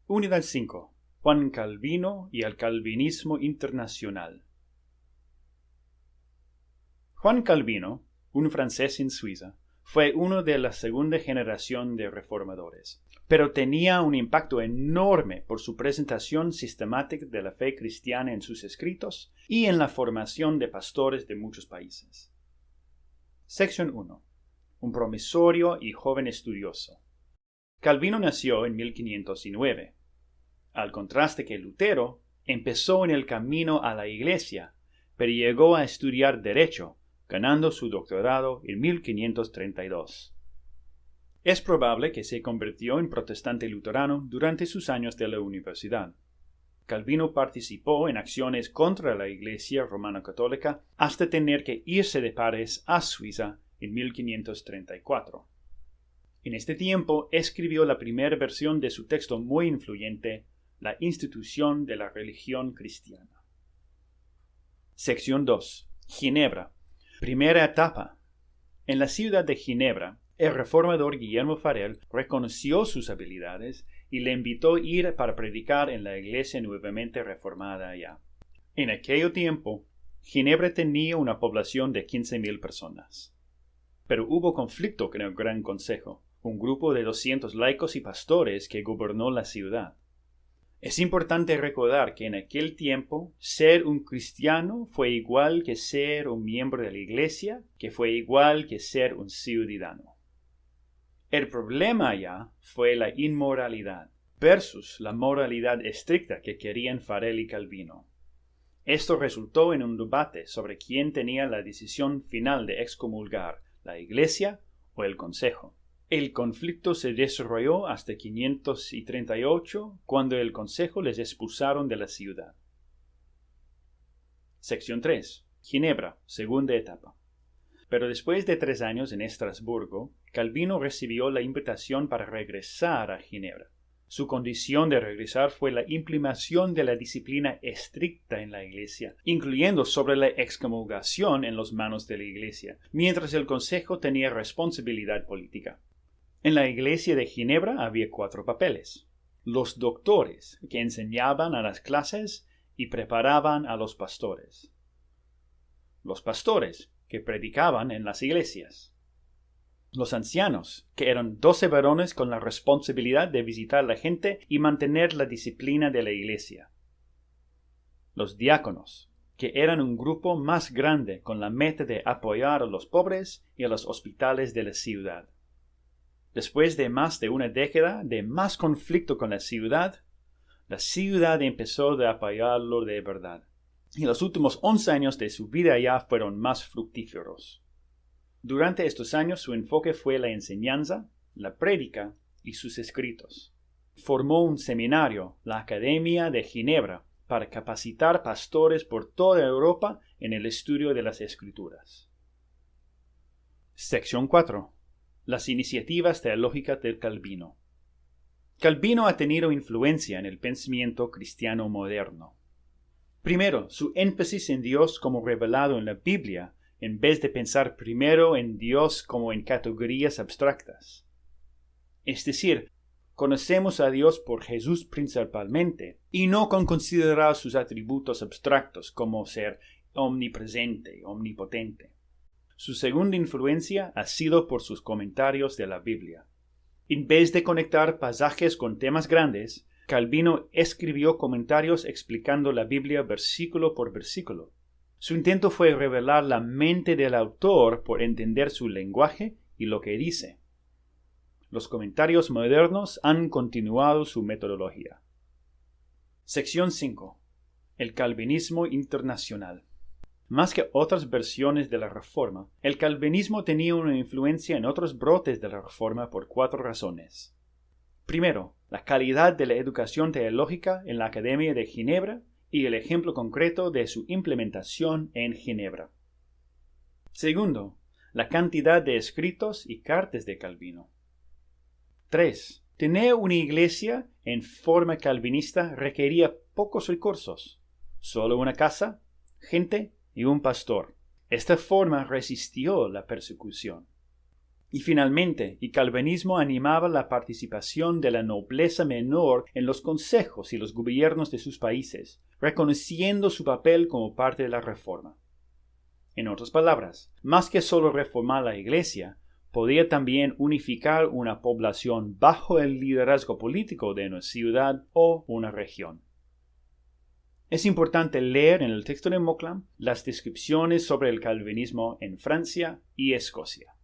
Unidad 5. Juan Calvino y el calvinismo internacional. Juan Calvino, un francés en Suiza, fue uno de la segunda generación de reformadores, pero tenía un impacto enorme por su presentación sistemática de la fe cristiana en sus escritos y en la formación de pastores de muchos países. Sección 1. Un promisorio y joven estudioso. Calvino nació en 1509. Al contraste que Lutero, empezó en el camino a la iglesia, pero llegó a estudiar Derecho, ganando su doctorado en 1532. Es probable que se convirtió en protestante luterano durante sus años de la universidad. Calvino participó en acciones contra la Iglesia romano-católica hasta tener que irse de París a Suiza en 1534. En este tiempo escribió la primera versión de su texto muy influyente, La institución de la religión cristiana. Sección 2. Ginebra. Primera etapa. En la ciudad de Ginebra, el reformador Guillermo Farel reconoció sus habilidades y le invitó a ir para predicar en la iglesia nuevamente reformada allá. En aquel tiempo, Ginebra tenía una población de 15,000 personas. Pero hubo conflicto con el Gran Consejo, un grupo de 200 laicos y pastores que gobernó la ciudad. Es importante recordar que en aquel tiempo ser un cristiano fue igual que ser un miembro de la iglesia, que fue igual que ser un ciudadano. El problema ya fue la inmoralidad versus la moralidad estricta que querían Farel y Calvino. Esto resultó en un debate sobre quién tenía la decisión final de excomulgar, la iglesia o el consejo. El conflicto se desarrolló hasta 538, cuando el consejo les expulsaron de la ciudad. Sección 3. Ginebra, segunda etapa. Pero después de 3 años en Estrasburgo, Calvino recibió la invitación para regresar a Ginebra. Su condición de regresar fue la implementación de la disciplina estricta en la iglesia, incluyendo sobre la excomulgación en las manos de la iglesia, mientras el consejo tenía responsabilidad política. En la iglesia de Ginebra había 4 papeles. Los doctores, que enseñaban a las clases y preparaban a los pastores. Los pastores, que predicaban en las iglesias. Los ancianos, que eran 12 varones con la responsabilidad de visitar a la gente y mantener la disciplina de la iglesia. Los diáconos, que eran un grupo más grande con la meta de apoyar a los pobres y a los hospitales de la ciudad. Después de más de una década de más conflicto con la ciudad empezó a apoyarlo de verdad. Y los últimos 11 años de su vida ya fueron más fructíferos. Durante estos años su enfoque fue la enseñanza, la prédica y sus escritos. Formó un seminario, la Academia de Ginebra, para capacitar pastores por toda Europa en el estudio de las Escrituras. Sección 4. Las iniciativas teológicas de Calvino. Calvino ha tenido influencia en el pensamiento cristiano moderno. Primero, su énfasis en Dios como revelado en la Biblia, en vez de pensar primero en Dios como en categorías abstractas. Es decir, conocemos a Dios por Jesús principalmente, y no con considerar sus atributos abstractos como ser omnipresente, omnipotente. Su segunda influencia ha sido por sus comentarios de la Biblia. En vez de conectar pasajes con temas grandes, Calvino escribió comentarios explicando la Biblia versículo por versículo. Su intento fue revelar la mente del autor por entender su lenguaje y lo que dice. Los comentarios modernos han continuado su metodología. Sección 5. El calvinismo internacional. Más que otras versiones de la Reforma, el calvinismo tenía una influencia en otros brotes de la Reforma por 4 razones. Primero, la calidad de la educación teológica en la Academia de Ginebra y el ejemplo concreto de su implementación en Ginebra. Segundo, la cantidad de escritos y cartas de Calvino. 3. Tener una iglesia en forma calvinista requería pocos recursos, solo una casa, gente y un pastor. Esta forma resistió la persecución. Y finalmente, el calvinismo animaba la participación de la nobleza menor en los consejos y los gobiernos de sus países, reconociendo su papel como parte de la reforma. En otras palabras, más que solo reformar la Iglesia, podía también unificar una población bajo el liderazgo político de una ciudad o una región. Es importante leer en el texto de Mauchline las descripciones sobre el calvinismo en Francia y Escocia.